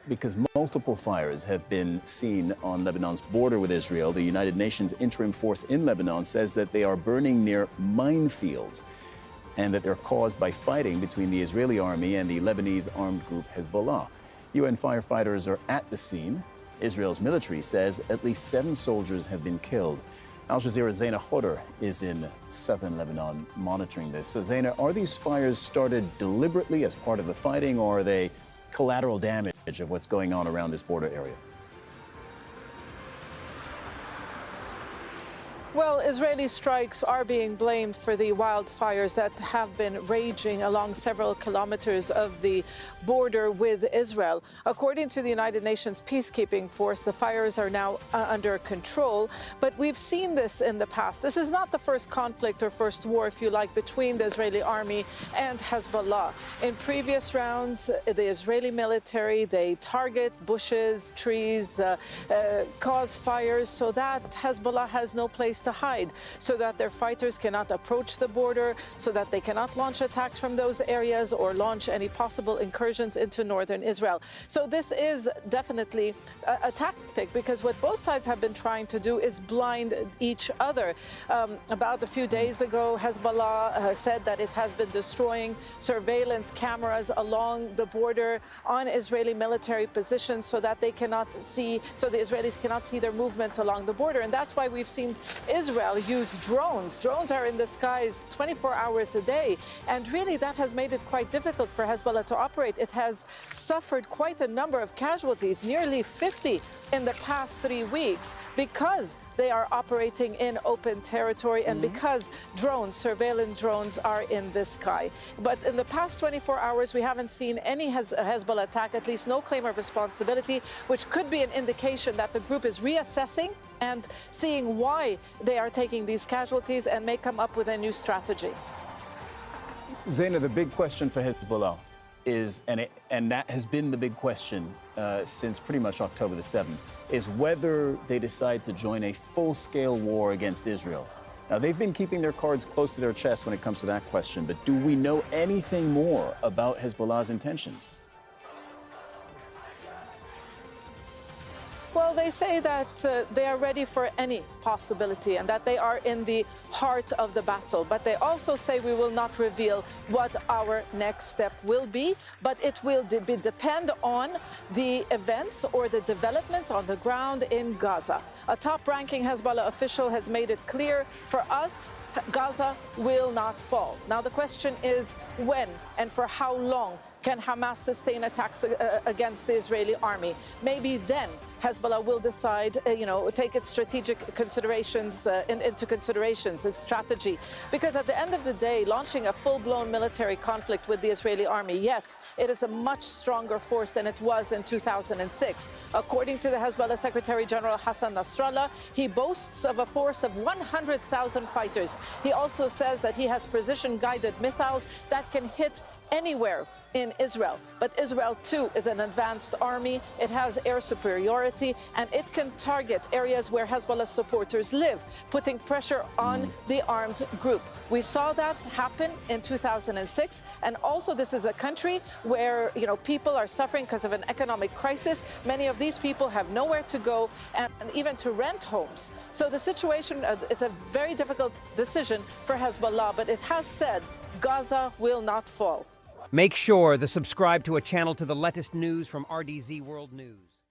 because multiple fires have been seen on Lebanon's border with Israel. The United Nations Interim Force in Lebanon says that they are burning near minefields and that they're caused by fighting between the Israeli army and the Lebanese armed group Hezbollah. UN firefighters are at the scene. Israel's military says at least 7 soldiers have been killed. Al Jazeera's Zaina Khodr is in southern Lebanon monitoring this. So Zaina, are these fires started deliberately as part of the fighting, or are they collateral damage of what's going on around this border area? Well, Israeli strikes are being blamed for the wildfires that have been raging along several kilometers of the border with Israel. According to the United Nations Peacekeeping Force, the fires are now under control. But we've seen this in the past. This is not the first conflict or first war, if you like, between the Israeli army and Hezbollah. In previous rounds, the Israeli military, they target bushes, trees, cause fires so that Hezbollah has no place to hide, so that their fighters cannot approach the border, so that they cannot launch attacks from those areas or launch any possible incursions into northern Israel. So this is definitely a tactic, because what both sides have been trying to do is blind each other. About a few days ago, Hezbollah said that it has been destroying surveillance cameras along the border on Israeli military positions so that they cannot see, so the Israelis cannot see their movements along the border. And that's why we've seen Israel use drones. Drones are in the skies 24 hours a day. And really, that has made it quite difficult for Hezbollah to operate. It has suffered quite a number of casualties, nearly 50 in the past 3 weeks, because they are operating in open territory and because drones, surveillance drones, are in the sky. But in the past 24 hours, we haven't seen any Hezbollah attack, at least no claim of responsibility, which could be an indication that the group is reassessing and seeing why they are taking these casualties and may come up with a new strategy. Zaina, the big question for Hezbollah is, and that has been the big question since pretty much October the 7th, is whether they decide to join a full-scale war against Israel. Now, they've been keeping their cards close to their chest when it comes to that question, but do we know anything more about Hezbollah's intentions? Well, they say that they are ready for any possibility and that they are in the heart of the battle. But they also say we will not reveal what our next step will be, but it will depend on the events or the developments on the ground in Gaza. A top-ranking Hezbollah official has made it clear, for us, Gaza will not fall. Now, the question is when and for how long can Hamas sustain attacks against the Israeli army? Maybe then Hezbollah will decide, take its strategic considerations into considerations, its strategy. Because at the end of the day, launching a full-blown military conflict with the Israeli army, yes, it is a much stronger force than it was in 2006. According to the Hezbollah Secretary General Hassan Nasrallah, he boasts of a force of 100,000 fighters. He also says that he has precision-guided missiles that can hit anywhere in Israel. But Israel, too, is an advanced army. It has air superiority, and it can target areas where Hezbollah supporters live, putting pressure on the armed group. We saw that happen in 2006. And also, this is a country where, people are suffering because of an economic crisis. Many of these people have nowhere to go and even to rent homes. So the situation is a very difficult decision for Hezbollah, but it has said Gaza will not fall. Make sure to subscribe to a channel to the latest news from RDZ World News.